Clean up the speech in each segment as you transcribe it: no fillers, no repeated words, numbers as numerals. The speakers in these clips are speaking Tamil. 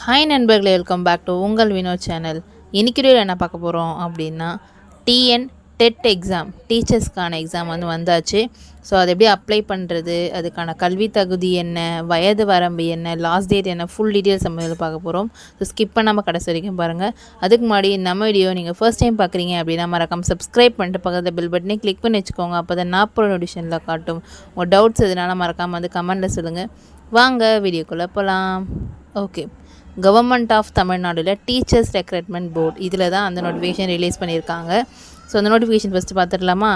ஹாய் நண்பர்களே, வெல்கம் பேக் டு உங்கள் வினோத் சேனல். இன்னைக்கு வீடியோவில் என்ன பார்க்க போகிறோம் அப்படின்னா, டிஎன் டெட் எக்ஸாம் டீச்சர்ஸ்க்கான எக்ஸாம் வந்தாச்சு. ஸோ அதை எப்படி அப்ளை பண்ணுறது, அதுக்கான கல்வி தகுதி என்ன, வயது வரம்பு என்ன, லாஸ்ட் டேட் என்ன, ஃபுல் டீட்டெயில்ஸ் நம்ம இதில் பார்க்க போகிறோம். ஸோ ஸ்கிப் பண்ணாமல் கடைசி வரைக்கும் பாருங்கள். அதுக்கு முன்னாடி நம்ம வீடியோ நீங்கள் ஃபர்ஸ்ட் டைம் பார்க்குறீங்க அப்படின்னா மறக்காம சப்ஸ்கிரைப் பண்ணிட்டு பக்கத்தில் பெல் பட்டனே கிளிக் பண்ணி வச்சுக்கோங்க. அப்போ தான் நான் போகிற நோட்டிஃபிகேஷனில் காட்டும். உங்கள் டவுட்ஸ் எதுனால மறக்காமல் கமெண்ட்டில் சொல்லுங்கள். வாங்க வீடியோக்குள்ளே போகலாம். ஓகே, கவர்மெண்ட் ஆஃப் தமிழ்நாடுல டீச்சர்ஸ் ரெக்ரூட்மெண்ட் போர்டு இதில் தான் அந்த நோட்டிஃபிகேஷன் ரிலீஸ் பண்ணியிருக்காங்க. ஸோ அந்த நோட்டிஃபிகேஷன் ஃபஸ்ட்டு பார்த்துடலாமா?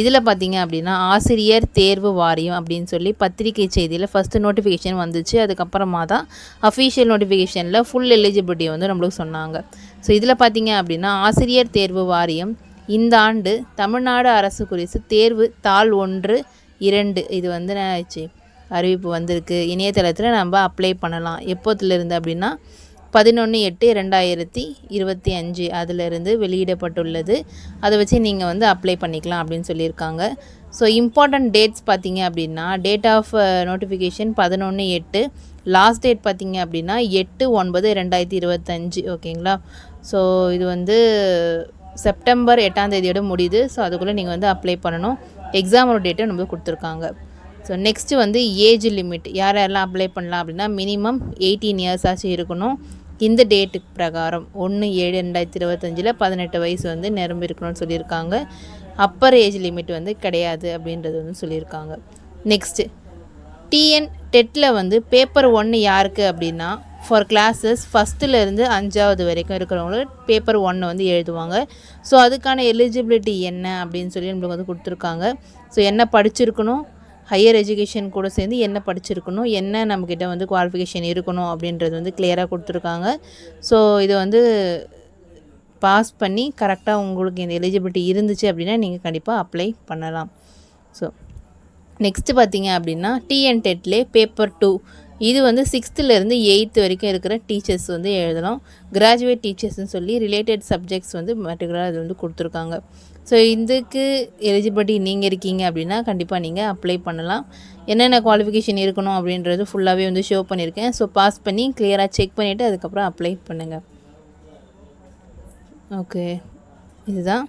இதில் பார்த்தீங்க அப்படின்னா ஆசிரியர் தேர்வு வாரியம் அப்படின்னு சொல்லி பத்திரிகை செய்தியில் ஃபஸ்ட்டு நோட்டிஃபிகேஷன் வந்துச்சு. அதுக்கப்புறமா தான் அஃபீஷியல் நோட்டிஃபிகேஷனில் ஃபுல் எலிஜிபிலிட்டி நம்மளுக்கு சொன்னாங்க. ஸோ இதில் பார்த்தீங்க அப்படின்னா ஆசிரியர் தேர்வு வாரியம் இந்த ஆண்டு தமிழ்நாடு அரசு குறித்து தேர்வு தாள் 1, 2 இது ஆச்சு அறிவிப்பு வந்திருக்கு. இணையதளத்தில் நம்ம அப்ளை பண்ணலாம். எப்போத்துலேருந்து அப்படின்னா 11/8/2025 அதிலிருந்து வெளியிடப்பட்டுள்ளது. அதை வச்சு நீங்கள் அப்ளை பண்ணிக்கலாம் அப்படின்னு சொல்லியிருக்காங்க. ஸோ இம்பார்ட்டண்ட் டேட்ஸ் பார்த்தீங்க அப்படின்னா date of notification 11/8, last date பார்த்தீங்க அப்படின்னா 8/9/2025. ஓகேங்களா? ஸோ இது செப்டம்பர் 8ஆம் தேதியோட முடியுது. ஸோ அதுக்குள்ளே நீங்கள் அப்ளை பண்ணணும். எக்ஸாமோட டேட்டை நம்ம கொடுத்துருக்காங்க. ஸோ நெக்ஸ்ட்டு ஏஜ் லிமிட் யார் யாரெல்லாம் அப்ளை பண்ணலாம் அப்படின்னா மினிமம் 18 இயர்ஸ் ஆச்சு இருக்கணும். இந்த டேட்டுக்கு பிரகாரம் 1/7/2025 18 வயசு நிரம்பி இருக்கணும்னு சொல்லியிருக்காங்க. அப்பர் ஏஜ் லிமிட் கிடையாது அப்படின்றது சொல்லியிருக்காங்க. நெக்ஸ்ட்டு டிஎன் டெட்டில் பேப்பர் 1 யாருக்கு அப்படின்னா ஃபார் கிளாஸஸ் ஃபஸ்ட்டுலேருந்து 5ஆவது வரைக்கும் இருக்கிறவங்களுக்கு பேப்பர் 1 எழுதுவாங்க. ஸோ அதுக்கான எலிஜிபிலிட்டி என்ன அப்படின்னு சொல்லி நம்மளுக்கு கொடுத்துருக்காங்க. ஸோ என்ன படிச்சிருக்கணும், ஹையர் எஜுகேஷன் கூட சேர்ந்து என்ன படிச்சிருக்கணும், என்ன நம்மக்கிட்ட குவாலிஃபிகேஷன் இருக்கணும் அப்படின்றது கிளியராக கொடுத்துருக்காங்க. ஸோ இது பாஸ் பண்ணி கரெக்டாக உங்களுக்கு இந்த எலிஜிபிலிட்டி இருந்துச்சு அப்படின்னா நீங்கள் கண்டிப்பாக அப்ளை பண்ணலாம். ஸோ நெக்ஸ்ட்டு பார்த்தீங்க அப்படின்னா டிஎன் டெட்லே பேப்பர் 2 இது 6th-லேருந்து 8th வரைக்கும் இருக்கிற டீச்சர்ஸ் எழுதலாம். கிராஜுவேட் டீச்சர்ஸ்னு சொல்லி ரிலேட்டட் சப்ஜெக்ட்ஸ் பர்டிகுலராக அது கொடுத்துருக்காங்க. ஸோ இதுக்கு எலிஜிபிலிட்டி நீங்கள் இருக்கீங்க அப்படின்னா கண்டிப்பாக நீங்கள் அப்ளை பண்ணலாம். என்னென்ன குவாலிஃபிகேஷன் இருக்கணும் அப்படின்றது ஃபுல்லாகவே ஷோ பண்ணியிருக்கேன். ஸோ பாஸ் பண்ணி கிளியராக செக் பண்ணிவிட்டு அதுக்கப்புறம் அப்ளை பண்ணுங்கள். ஓகே, இதுதான்.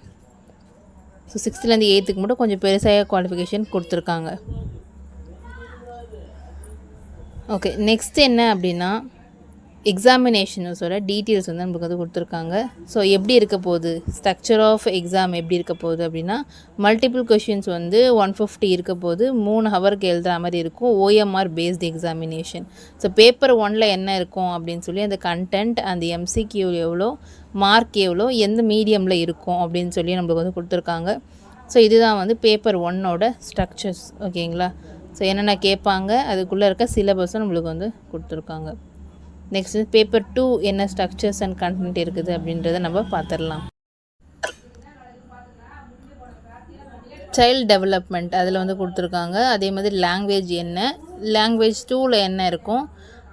ஸோ 6th-லேருந்து 8th மட்டும் கொஞ்சம் பெருசாக குவாலிஃபிகேஷன் கொடுத்துருக்காங்க. ஓகே, நெக்ஸ்ட் என்ன அப்படின்னா எக்ஸாமினேஷன்ஸோட டீட்டெயில்ஸ் நம்மளுக்கு கொடுத்துருக்காங்க. ஸோ எப்படி இருக்க போகுது, ஸ்ட்ரக்சர் ஆஃப் எக்ஸாம் எப்படி இருக்க போகுது அப்படின்னா மல்டிபிள் கொஷின்ஸ் 150 இருக்க போது 3 ஹவருக்கு எழுதுகிற மாதிரி இருக்கும். OMR based examination. So paper 1 என்ன இருக்கும் அப்படின்னு சொல்லி அந்த கண்டென்ட், அந்த MCQ எவ்வளோ, மார்க் எவ்வளோ, எந்த மீடியமில் இருக்கும் அப்படின்னு சொல்லி நம்மளுக்கு கொடுத்துருக்காங்க. ஸோ இதுதான் பேப்பர் 1ஓட ஸ்ட்ரக்சர்ஸ். ஓகேங்களா? ஸோ என்னென்ன கேட்பாங்க, அதுக்குள்ளே இருக்க சிலபஸும் நம்மளுக்கு கொடுத்துருக்காங்க. நெக்ஸ்ட் பேப்பர் 2 என்ன ஸ்ட்ரக்சர்ஸ் அண்ட் கண்டென்ட் இருக்குது அப்படின்றத நம்ம பார்த்துடலாம். சைல்டு டெவலப்மெண்ட் அதில் கொடுத்துருக்காங்க. அதே மாதிரி லாங்குவேஜ் என்ன, லாங்குவேஜ் 2ல் என்ன இருக்கும்,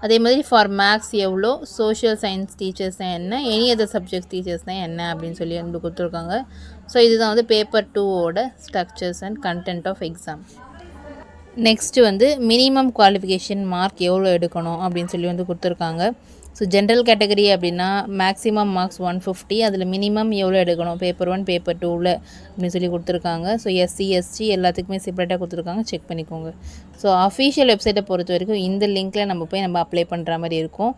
அதே மாதிரி ஃபார் மேக்ஸ் எவ்வளோ, சோஷியல் சயின்ஸ் டீச்சர்ஸ் தான் என்ன, எனி அதர் சப்ஜெக்ட்ஸ் டீச்சர்ஸ் தான் என்ன அப்படின்னு சொல்லி கொடுத்துருக்காங்க. ஸோ இதுதான் பேப்பர் 2ஓட structures and content of exam. Next minimum qualification mark எவ்வளோ எடுக்கணும் அப்படின்னு சொல்லி கொடுத்துருக்காங்க. ஸோ ஜென்ரல் கேட்டகரி அப்படின்னா மேக்ஸிமம் மார்க்ஸ் 150, அதில் மினிமம் எவ்வளோ எடுக்கணும் பேப்பர் 1 பேப்பர் 2ல் அப்படின்னு சொல்லி கொடுத்துருக்காங்க. ஸோ SC ST எல்லாத்துக்குமே செப்பரேட்டாக கொடுத்துருக்காங்க, செக் பண்ணிக்கோங்க. ஸோ அஃபீஷியல் வெப்சைட்டை பொறுத்த வரைக்கும் இந்த லிங்க்கில் நம்ம போய் அப்ளை பண்ணுற மாதிரி இருக்கும்.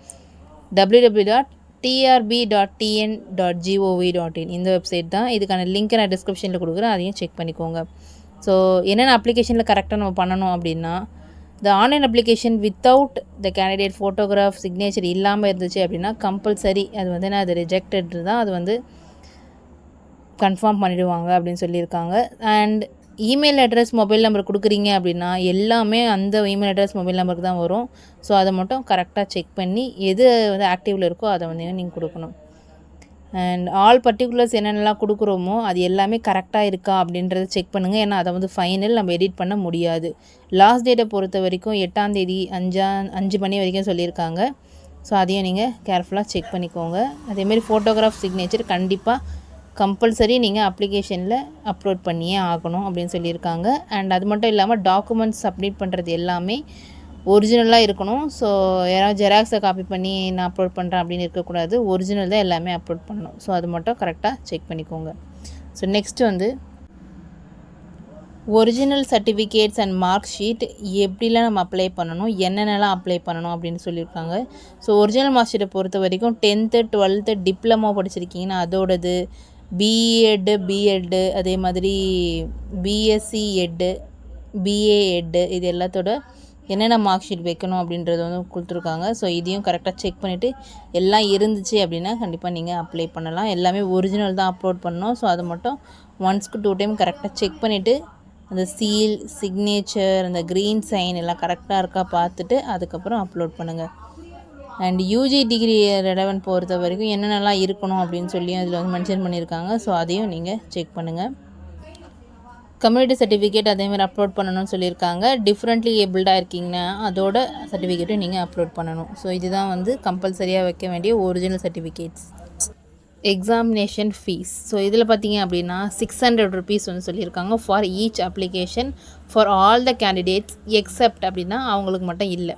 www.trb.tn.gov.in இந்த வெப்சைட் தான். இதுக்கான லிங்க்கை நான் டிஸ்கிரிப்ஷனில் கொடுக்குறேன், அதையும் செக் பண்ணிக்கோங்க. ஸோ என்னென்ன அப்ளிகேஷனில் கரெக்டாக நம்ம பண்ணணும் அப்படின்னா த online application without the candidate photograph signature இல்லாமல் இருந்துச்சு அப்படின்னா கம்பல்சரி அது அது ரிஜெக்டட் தான், அது கன்ஃபார்ம் பண்ணிவிடுவாங்க அப்படின்னு சொல்லியிருக்காங்க. And email address, mobile number கொடுக்குறீங்க அப்படின்னா எல்லாமே அந்த இமெயில் அட்ரஸ், மொபைல் நம்பருக்கு தான் வரும். ஸோ அதை மட்டும் கரெக்டாக செக் பண்ணி எது ஆக்டிவில் இருக்கோ அதை நீங்கள் கொடுக்கணும். அண்ட் ஆல் பர்டிகுலர்ஸ் என்னென்னலாம் கொடுக்குறோமோ அது எல்லாமே கரெக்டாக இருக்கா அப்படின்றத செக் பண்ணுங்கள். ஏன்னா அதை ஃபைனல் நம்ம எடிட் பண்ண முடியாது. லாஸ்ட் டேட்டை பொறுத்த வரைக்கும் 8ஆம் தேதி 5 மணி வரைக்கும் சொல்லியிருக்காங்க. ஸோ அதையும் நீங்கள் கேர்ஃபுல்லாக செக் பண்ணிக்கோங்க. அதேமாரி ஃபோட்டோகிராஃப் சிக்னேச்சர் கண்டிப்பாக கம்பல்சரி நீங்கள் அப்ளிகேஷனில் அப்லோட் பண்ணியே ஆகணும் அப்படின்னு சொல்லியிருக்காங்க. அண்ட் அது மட்டும் இல்லாமல் டாக்குமெண்ட்ஸ் சப்மிட் பண்ணுறது எல்லாமே ஒரிஜினலாக இருக்கணும். ஸோ யாராவது ஜெராக்ஸை காப்பி பண்ணி நான் அப்லோட் பண்ணுறேன் அப்படின்னு இருக்கக்கூடாது. ஒரிஜினல் தான் எல்லாமே அப்லோட் பண்ணணும். ஸோ அது மட்டும் கரெக்டாக செக் பண்ணிக்கோங்க. ஸோ நெக்ஸ்ட்டு வந்து original certificates and mark sheet எப்படிலாம் நம்ம அப்ளை பண்ணணும், என்னென்னலாம் அப்ளை பண்ணணும் அப்படின்னு சொல்லியிருக்காங்க. ஸோ ஒரிஜினல் மார்க் ஷீட்டை பொறுத்த வரைக்கும் 10th 12th டிப்ளமோ படிச்சிருக்கீங்கன்னா அதோடது, பிஎட் அதே மாதிரி பிஎஸ்சி எட்டு, பிஏ எட்டு, இது எல்லாத்தோட என்னென்ன மார்க் ஷீட் வைக்கணும் அப்படின்றது வந்து கொடுத்துருக்காங்க. ஸோ இதையும் கரெக்டாக செக் பண்ணிவிட்டு எல்லாம் இருந்துச்சு அப்படின்னா கண்டிப்பாக நீங்கள் அப்ளை பண்ணலாம். எல்லாமே ஒரிஜினல் தான் அப்லோட் பண்ணணும். ஸோ அதை மட்டும் 1 டைம் கரெக்டாக செக் பண்ணிவிட்டு அந்த சீல், சிக்னேச்சர், அந்த க்ரீன் சைன் எல்லாம் கரெக்டாக இருக்கா பார்த்துட்டு அதுக்கப்புறம் அப்லோட் பண்ணுங்கள். அண்ட் யூஜி டிகிரி ரெலவெண்ட் பொறுத்த வரைக்கும் என்னென்னலாம் இருக்கணும் அப்படின்னு சொல்லி அதில் வந்து மென்ஷன் பண்ணியிருக்காங்க. ஸோ அதையும் நீங்கள் செக் பண்ணுங்கள். கம்யூனிட்டி சர்டிஃபிகேட் அதேமாதிரி அப்லோட் பண்ணணும்னு சொல்லியிருக்காங்க. டிஃப்ரெண்ட்லி ஏபிள்டாக இருக்கீங்கன்னா அதோட சர்டிஃபிகேட்டும் நீங்கள் அப்லோட் பண்ணணும். ஸோ இதுதான் வந்து கம்பல்சரியாக வைக்க வேண்டிய original certificates. Examination fees. So இதில் பார்த்தீங்க அப்படின்னா 600 rupees வந்து சொல்லியிருக்காங்க for each application for all the candidates except அப்படின்னா அவங்களுக்கு மட்டும் இல்லை,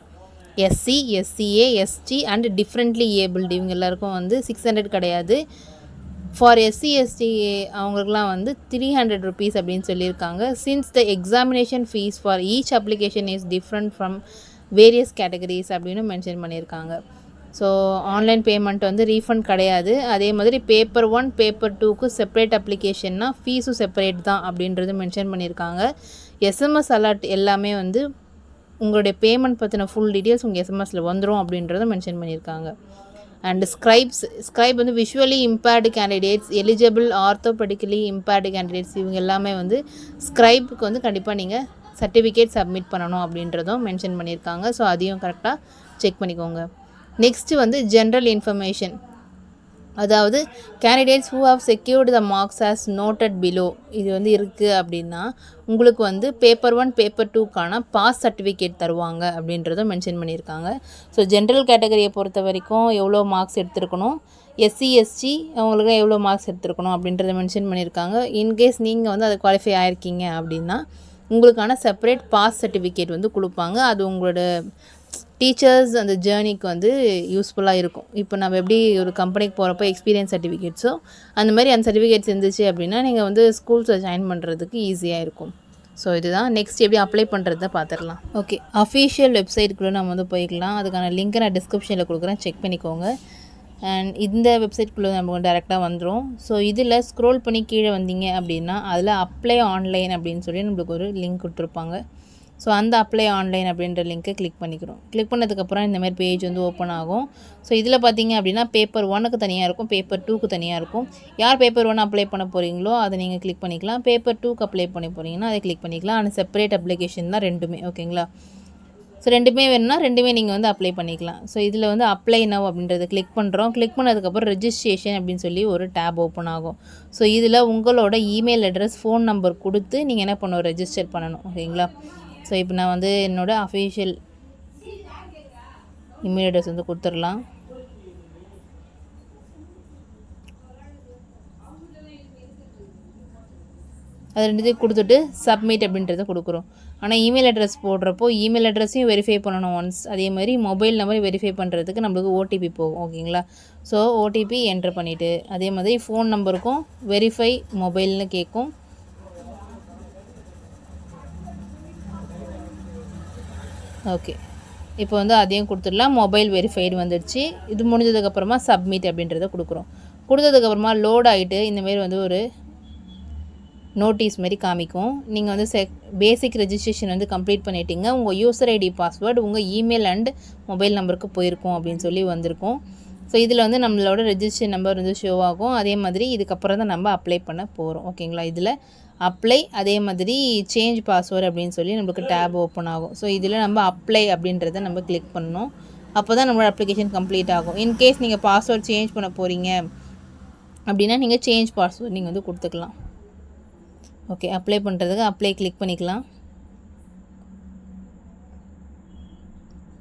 SC, SCA, ST and differently abled இவங்க எல்லாருக்கும் வந்து 600 கிடையாது. ஃபார் எஸ்சி எஸ்டி அவங்களுக்குலாம் வந்து 300 rupees அப்படின்னு சொல்லியிருக்காங்க. Since the examination fees for each application is different from various categories அப்படின்னு மென்ஷன் பண்ணியிருக்காங்க. ஸோ ஆன்லைன் பேமெண்ட் வந்து ரீஃபண்ட் கிடையாது. அதே மாதிரி பேப்பர் 1 பேப்பர் 2க்கு செப்பரேட் அப்ளிகேஷன்னா ஃபீஸும் செப்பரேட் தான் அப்படின்றது மென்ஷன் பண்ணியிருக்காங்க. எஸ்எம்எஸ் அலர்ட் எல்லாமே வந்து உங்களுடைய பேமெண்ட் பற்றின ஃபுல் டீட்டெயில்ஸ் உங்கள் எஸ்எம்எஸில் வந்துடும் அப்படின்றத மென்ஷன் பண்ணியிருக்காங்க. அண்ட் ஸ்க்ரைப் வந்து visually impaired candidates, eligible orthopedically impaired candidates இவங்க எல்லாமே வந்து ஸ்க்ரைப்புக்கு வந்து கண்டிப்பாக நீங்கள் சர்டிஃபிகேட் சப்மிட் பண்ணணும் அப்படின்றதும் மென்ஷன் பண்ணியிருக்காங்க. ஸோ அதையும் கரெக்டாக செக் பண்ணிக்கோங்க. நெக்ஸ்ட்டு வந்து ஜென்ரல் இன்ஃபர்மேஷன், அதாவது candidates who have secured the marks as noted below இது வந்து இருக்குது அப்படின்னா உங்களுக்கு வந்து பேப்பர் 1 பேப்பர் 2க்கான பாஸ் சர்டிஃபிகேட் தருவாங்க அப்படின்றதும் மென்ஷன் பண்ணியிருக்காங்க. ஸோ ஜென்ரல் கேட்டகரியை பொறுத்த வரைக்கும் எவ்வளோ மார்க்ஸ் எடுத்துருக்கணும், எஸ்சி எஸ்டி அவங்களுக்கு எவ்வளோ மார்க்ஸ் எடுத்துருக்கணும் அப்படின்றத மென்ஷன் பண்ணியிருக்காங்க. இன்கேஸ் நீங்கள் வந்து அதை குவாலிஃபை ஆகிருக்கீங்க அப்படின்னா உங்களுக்கான செப்பரேட் பாஸ் சர்டிஃபிகேட் வந்து கொடுப்பாங்க. அது உங்களோட டீச்சர்ஸ் அந்த ஜேர்னிக்கு வந்து யூஸ்ஃபுல்லாக இருக்கும். இப்போ நம்ம எப்படி ஒரு கம்பெனிக்கு போகிறப்போ எக்ஸ்பீரியன்ஸ் சர்டிஃபிகேட்ஸோ அந்த மாதிரி அந்த சர்டிஃபிகேட்ஸ் இருந்துச்சு அப்படின்னா நீங்கள் வந்து ஸ்கூல்ஸில் ஜாயின் பண்ணுறதுக்கு ஈஸியாக இருக்கும். ஸோ இதுதான் நெக்ஸ்ட் எப்படி அப்ளை பண்ணுறத பார்த்துடலாம். ஓகே, அஃபீஷியல் வெப்சைட்டுக்குள்ளே நம்ம வந்து போய்க்கலாம். அதுக்கான லிங்க்கை நான் டிஸ்கிரிப்ஷனில் கொடுக்குறேன், செக் பண்ணிக்கோங்க. அண்ட் இந்த வெப்சைட்குள்ளே நம்ம டேரெக்டாக வந்துடும். ஸோ இதில் ஸ்க்ரோல் பண்ணி கீழே வந்தீங்க அப்படின்னா அதில் அப்ளை ஆன்லைன் அப்படின்னு சொல்லி நம்மளுக்கு ஒரு லிங்க் கொடுத்துருப்பாங்க. ஸோ அந்த அப்ளை ஆன்லைன் அப்படின்ற லிங்க்கை கிளிக் பண்ணிக்கிறோம். கிளிக் பண்ணதுக்கப்புறம் இந்தமாதிரி பேஜ் வந்து ஓப்பன் ஆகும். ஸோ இதில் பார்த்தீங்க அப்படின்னா பேப்பர் 1க்கு தனியாக இருக்கும், பேப்பர் 2க்கு தனியாக இருக்கும். யார் பேப்பர் 1 அப்ளை பண்ண போகிறீங்களோ அதை நீங்கள் கிளிக் பண்ணிக்கலாம். பேப்பர் 2க்கு அப்ளை பண்ண போகிறீங்கன்னா அதை கிளிக் பண்ணிக்கலாம். ஆனால் செப்பரேட் அப்ளிகேஷன் தான் ரெண்டுமே, ஓகேங்களா? ஸோ ரெண்டுமே வேணும்னா ரெண்டுமே நீங்கள் வந்து அப்ளை பண்ணிக்கலாம். ஸோ இதில் வந்து அப்ளை நவ் அப்படின்றத கிளிக் பண்ணுறோம். கிளிக் பண்ணதுக்கப்புறம் ரெஜிஸ்ட்ரேஷன் அப்படின்னு சொல்லி ஒரு டேப் ஓப்பன் ஆகும். ஸோ இதில் உங்களோட இமெயில் அட்ரஸ், ஃபோன் நம்பர் கொடுத்து நீங்கள் என்ன பண்ணணும், ரெஜிஸ்டர் பண்ணணும், ஓகேங்களா? ஸோ இப்போ நான் வந்து என்னோடய அஃபீஷியல் இமெயில் அட்ரஸ் வந்து கொடுத்துடலாம். அது ரெண்டுத்தையும் கொடுத்துட்டு சப்மிட் அப்படின்றத கொடுக்குறோம். ஆனால் இமெயில் அட்ரஸ் போடுறப்போ இமெயில் அட்ரஸையும் வெரிஃபை பண்ணணும் ஒன்ஸ். அதே மாதிரி மொபைல் நம்பர் வெரிஃபை பண்ணுறதுக்கு நம்மளுக்கு ஓடிபி போகும், ஓகேங்களா? ஸோ ஓடிபி என்ட்ரு பண்ணிவிட்டு அதே மாதிரி ஃபோன் நம்பருக்கும் வெரிஃபை மொபைல்னு கேட்கும். ஓகே, இப்போ வந்து அதையும் கொடுத்துடலாம். மொபைல் வெரிஃபைடு வந்துடுச்சு. இது முடிஞ்சதுக்கப்புறமா சப்மிட் அப்படின்றத கொடுக்குறோம். கொடுத்ததுக்கப்புறமா லோட் ஆகிட்டு இந்தமாரி வந்து ஒரு நோட்டீஸ் மாரி காமிக்கும். நீங்கள் வந்து பேசிக் ரெஜிஸ்ட்ரேஷன் வந்து கம்ப்ளீட் பண்ணிட்டீங்க, உங்கள் யூசர் ஐடி பாஸ்வேர்டு உங்கள் இமெயில் அண்ட் மொபைல் நம்பருக்கு போயிருக்கும் அப்படின்னு சொல்லி வந்திருக்கும். ஸோ இதில் வந்து நம்மளோட ரெஜிஸ்ட்ரேஷன் நம்பர் வந்து ஷோ ஆகும். அதே மாதிரி இதுக்கப்புறம் தான் நம்ம அப்ளை பண்ண போகிறோம், ஓகேங்களா? இதில் அப்ளை, அதே மாதிரி சேஞ்ச் பாஸ்வேர்டு அப்படின்னு சொல்லி நம்மளுக்கு டேப் ஓப்பன் ஆகும். ஸோ இதில் நம்ம அப்ளை அப்படின்றத நம்ம கிளிக் பண்ணணும். அப்போ தான் நம்மளோட அப்ளிகேஷன் கம்ப்ளீட் ஆகும். இன்கேஸ் நீங்கள் பாஸ்வேர்டு சேஞ்ச் பண்ண போகிறீங்க அப்படின்னா நீங்கள் சேஞ்ச் பாஸ்வேர்டு நீங்கள் வந்து கொடுத்துக்கலாம். ஓகே, அப்ளை பண்ணுறதுக்கு அப்ளை கிளிக் பண்ணிக்கலாம்.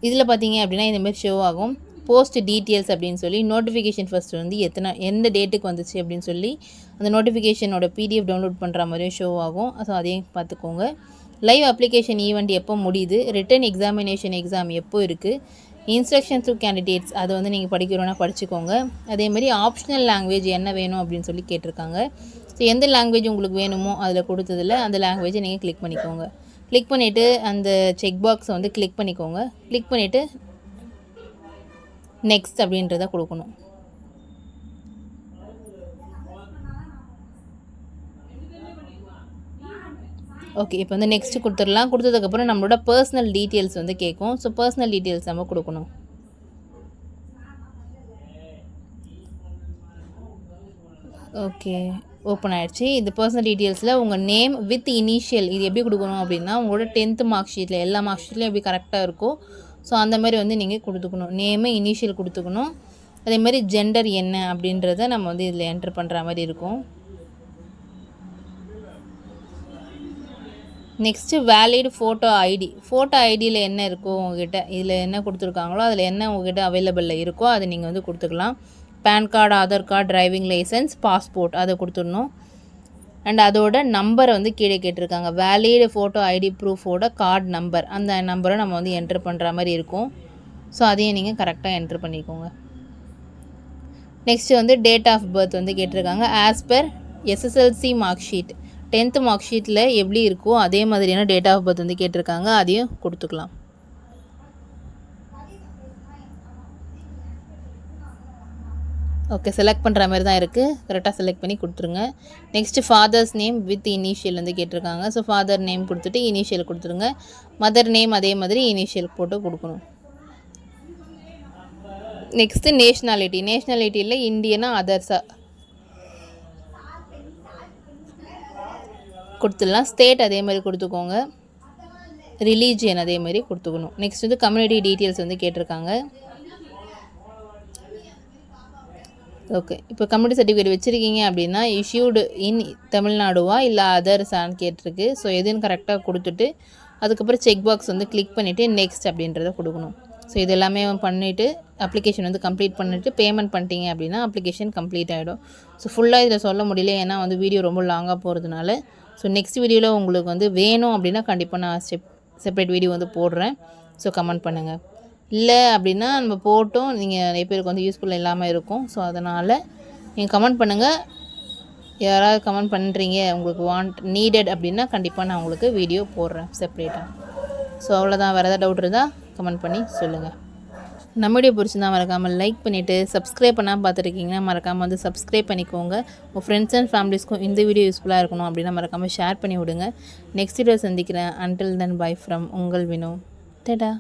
இதில் பார்த்தீங்க அப்படின்னா இந்தமாரி ஷோ ஆகும். போஸ்ட் டீட்டெயில்ஸ் அப்படின்னு சொல்லி நோட்டிஃபிகேஷன் ஃபஸ்ட்டு வந்து எந்த டேட்டுக்கு வந்துச்சு அப்படின்னு சொல்லி அந்த நோட்டிஃபிகேஷனோட பிடிஎஃப் டவுன்லோட் பண்ணுற மாதிரியும் ஷோ ஆகும். ஸோ அதையும் பார்த்துக்கோங்க. லைவ் அப்ளிகேஷன் ஈவெண்ட் எப்போ முடியுது, ரிட்டன் எக்ஸாமினேஷன் எக்ஸாம் எப்போ இருக்குது, இன்ஸ்ட்ரக்ஷன்ஸ் டு கேண்டிடேட்ஸ் அதை வந்து நீங்கள் படிக்கிறோன்னா படிச்சுக்கோங்க. அதேமாதிரி ஆப்ஷனல் லாங்குவேஜ் என்ன வேணும் அப்படின்னு சொல்லி கேட்டிருக்காங்க. ஸோ எந்த லாங்குவேஜ் உங்களுக்கு வேணுமோ அதில் கொடுத்ததில் அந்த லாங்குவேஜை நீங்கள் கிளிக் பண்ணிக்கோங்க. கிளிக் பண்ணிவிட்டு அந்த செக் பாக்ஸை வந்து கிளிக் பண்ணிக்கோங்க. கிளிக் பண்ணிவிட்டு நெக்ஸ்ட் அப்படின்றத கொடுக்கணும். ஓகே, இப்போ வந்து நெக்ஸ்ட்டு கொடுத்துடலாம். கொடுத்ததுக்கப்புறம் நம்மளோட பர்சனல் டீட்டெயில்ஸ் வந்து கேட்கும். ஸோ பர்சனல் டீட்டெயில்ஸ் நம்ம கொடுக்கணும். ஓகே, ஓப்பன் ஆகிடுச்சு. இந்த பர்சனல் டீட்டெயில்ஸில் உங்கள் நேம் வித் இனிஷியல் இது எப்படி கொடுக்கணும் அப்படின்னா, உங்களோட 10th மார்க் ஷீட்டில் எல்லா மார்க் ஷீட்லையும் எப்படி கரெக்டாக இருக்கோ ஸோ அந்த மாதிரி வந்து நீங்கள் கொடுத்துக்கணும். Name initial கொடுத்துக்கணும். அதேமாதிரி ஜெண்டர் என்ன அப்படின்றத நம்ம வந்து இதில் என்ட்ரு பண்ணுற மாதிரி இருக்கும். Next valid photo ID. Photo ஐடியில் என்ன இருக்கோ உங்ககிட்ட, இதில் என்ன கொடுத்துருக்காங்களோ அதில் என்ன உங்ககிட்ட அவைலபிளில் இருக்கோ அதை நீங்கள் வந்து கொடுத்துக்கலாம். PAN card, Aadhaar card, driving licence, passport அதை கொடுத்துடணும். அண்ட் அதோட நம்பரை வந்து கீழே கேட்டிருக்காங்க. வேலிட் ஃபோட்டோ ஐடி ப்ரூஃபோட கார்டு நம்பர், அந்த நம்பரை நம்ம வந்து என்ட்ரு பண்ணுற மாதிரி இருக்கும். ஸோ அதையும் நீங்கள் கரெக்டாக என்ட்ரு பண்ணிக்கோங்க. நெக்ஸ்ட்டு வந்து டேட் ஆஃப் பர்த் வந்து கேட்டிருக்காங்க. As per SSLC mark sheet 10th mark ஷீட்டில் எப்படி இருக்கோ அதே மாதிரியான டேட் ஆஃப் பர்த் வந்து கேட்டிருக்காங்க. அதையும் கொடுத்துக்கலாம். ஓகே, செலக்ட் பண்ணுற மாதிரி தான் இருக்குது. கரெக்டாக செலக்ட் பண்ணி கொடுத்துருங்க. Next father's name with initial வந்து கேட்டிருக்காங்க. ஸோ ஃபாதர் நேம் கொடுத்துட்டு இனிஷியல் கொடுத்துருங்க. மதர் நேம் அதே மாதிரி இனிஷியல் போட்டு கொடுக்கணும். Next nationality. நேஷ்னாலிட்டியில் இந்தியனா அதர்ஸா கொடுத்துடலாம். ஸ்டேட் அதே மாதிரி கொடுத்துக்கோங்க. ரிலீஜியன் அதே மாதிரி கொடுத்துக்கணும். நெக்ஸ்ட் வந்து கம்யூனிட்டி டீட்டெயில்ஸ் வந்து கேட்டிருக்காங்க. ஓகே, இப்போ கம்யூனிட்டி சர்டிஃபிகேட் வச்சுருக்கீங்க அப்படின்னா இஷ்யூடு இன் தமிழ்நாடுவா இல்லை அதர்ஸான்னு கேட்டிருக்கு. ஸோ எதுன்னு கரெக்டாக கொடுத்துட்டு அதுக்கப்புறம் செக் பாக்ஸ் வந்து கிளிக் பண்ணிவிட்டு நெக்ஸ்ட் அப்படின்றத கொடுக்கணும். ஸோ இது எல்லாமே பண்ணிவிட்டு அப்ளிகேஷன் வந்து கம்ப்ளீட் பண்ணிவிட்டு பேமெண்ட் பண்ணிட்டீங்க அப்படின்னா அப்ளிகேஷன் கம்ப்ளீட் ஆகிடும். ஸோ ஃபுல்லாக இதில் சொல்ல முடியல, ஏன்னா வந்து வீடியோ ரொம்ப லாங்காக போகிறதுனால. ஸோ நெக்ஸ்ட் வீடியோவில் உங்களுக்கு வந்து வேணும் அப்படின்னா கண்டிப்பாக நான் செப்பரேட் வீடியோ வந்து போடுறேன். ஸோ கமெண்ட் பண்ணுங்கள். இல்லை அப்படின்னா நம்ம போட்டோம் நீங்கள் நிறைய பேருக்கு வந்து யூஸ்ஃபுல்லாக இல்லாமல் இருக்கும். ஸோ அதனால் நீங்கள் கமெண்ட் பண்ணுங்கள். யாராவது கமெண்ட் பண்ணுறீங்க உங்களுக்கு நீடட் அப்படின்னா கண்டிப்பாக நான் உங்களுக்கு வீடியோ போடுறேன் செப்பரேட்டாக. ஸோ அவ்வளோதான். வேறு ஏதாவது டவுட் இருந்தால் கமெண்ட் பண்ணி சொல்லுங்கள். நம்ம வீடியோ பிடிச்சிருந்தா மறக்காமல் லைக் பண்ணிவிட்டு சப்ஸ்கிரைப் பண்ணாமல் பார்த்துருக்கீங்கன்னா மறக்காமல் வந்து சப்ஸ்கிரைப் பண்ணிக்கோங்க. உங்கள் ஃப்ரெண்ட்ஸ் அண்ட் ஃபேமிலிஸ்க்கும் இந்த வீடியோ யூஸ்ஃபுல்லாக இருக்கணும் அப்படின்னா மறக்காமல் ஷேர் பண்ணி விடுங்க. நெக்ஸ்ட் வீடியோ சந்திக்கிறேன். அன்டில் தென் பை ஃப்ரம் உங்கள் வினோ. டடா.